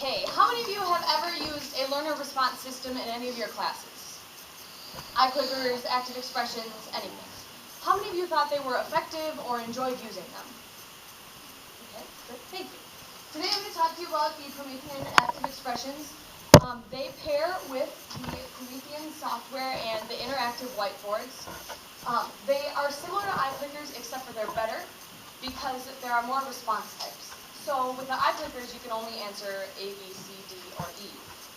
Okay, how many of you have ever used a learner response system in any of your classes? iClickers, ActivExpressions, anything. How many of you thought they were effective or enjoyed using them? Okay, good, thank you. Today I'm going to talk to you about the Promethean ActivExpressions. They pair with the Promethean software and the interactive whiteboards. They are similar to iClickers except for they're better because there are more response types. So with the iClickers you can only answer A, B, C, D, or E.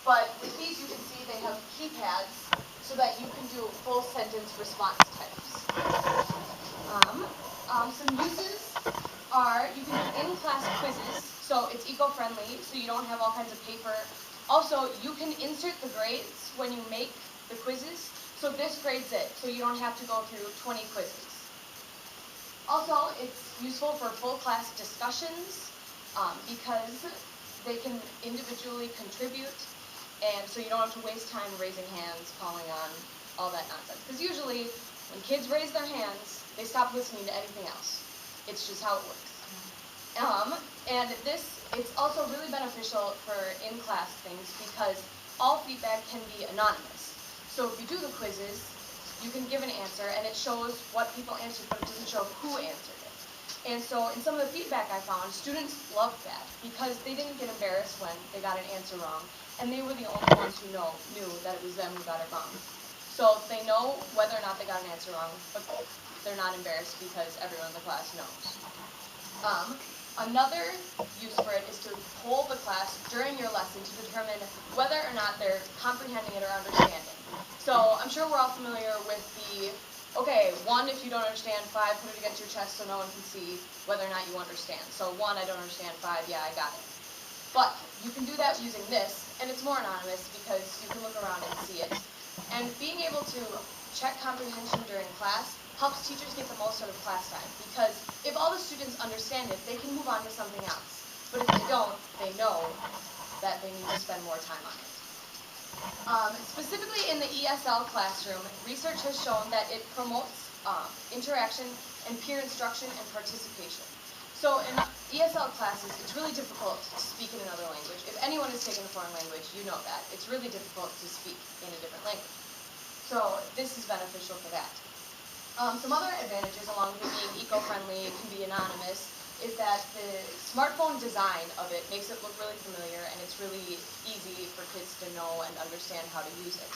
But with these you can see they have keypads so that you can do full sentence response types. Some uses are you can do in-class quizzes, so it's eco-friendly, so you don't have all kinds of paper. Also, you can insert the grades when you make the quizzes, so this grades it, so you don't have to go through 20 quizzes. Also, it's useful for full class discussions because they can individually contribute, and so you don't have to waste time raising hands, calling on, all that nonsense. Because usually, when kids raise their hands, they stop listening to anything else. It's just how it works. And it's also really beneficial for in-class things because all feedback can be anonymous. So if you do the quizzes, you can give an answer and it shows what people answered, but it doesn't show who answered it. And so in some of the feedback I found, students loved that because they didn't get embarrassed when they got an answer wrong, and they were the only ones who knew that it was them who got it wrong. So they know whether or not they got an answer wrong, but they're not embarrassed because everyone in the class knows. Another use for it is to poll the class during your lesson to determine whether or not they're comprehending it or understanding. So I'm sure we're all familiar with the, okay, 1 if you don't understand, 5 put it against your chest so no one can see whether or not you understand. So 1 I don't understand, 5 yeah I got it. But you can do that using this, and it's more anonymous because you can look around and see it. And being able to check comprehension during class helps teachers get the most out of class time, because if all the students understand it, they can move on to something else. But if they don't, they know that they need to spend more time on it. Specifically in the ESL classroom, research has shown that it promotes interaction and peer instruction and participation. So in ESL classes, it's really difficult to speak in another language. If anyone has taken a foreign language, you know that. It's really difficult to speak in a different language. So this is beneficial for that. Some other advantages, along with being eco-friendly, it can be anonymous, is that the smartphone design of it makes it look really familiar, and it's really easy for kids to know and understand how to use it.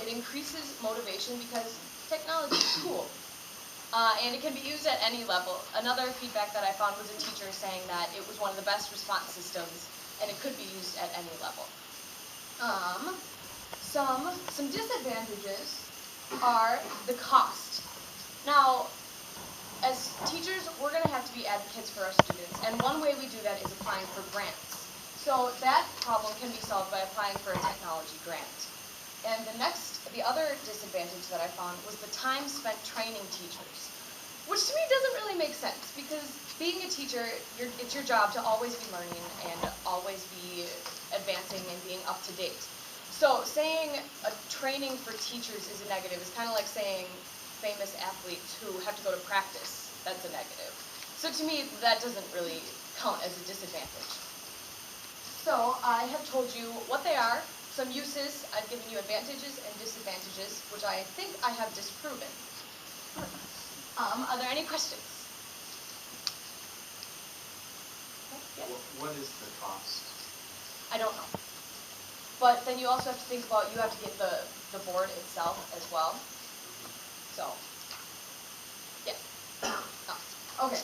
It increases motivation because technology is cool. And it can be used at any level. Another feedback that I found was a teacher saying that it was one of the best response systems, and it could be used at any level. Some disadvantages are the cost. Now, as teachers, we're going to have to be advocates for our students, and one way we do that is applying for grants. So that problem can be solved by applying for a technology grant. And the other disadvantage that I found was the time spent training teachers, which to me doesn't really make sense, because being a teacher, it's your job to always be learning and always be advancing and being up to date. So saying a training for teachers is a negative is kind of like saying famous athletes who have to go to practice. That's a negative. So to me, that doesn't really count as a disadvantage. So I have told you what they are, some uses, I've given you advantages and disadvantages, which I think I have disproven. Are there any questions? Yes? What is the cost? I don't know. But then you also have to think about, you have to get the board itself as well. So, yeah. Oh, okay.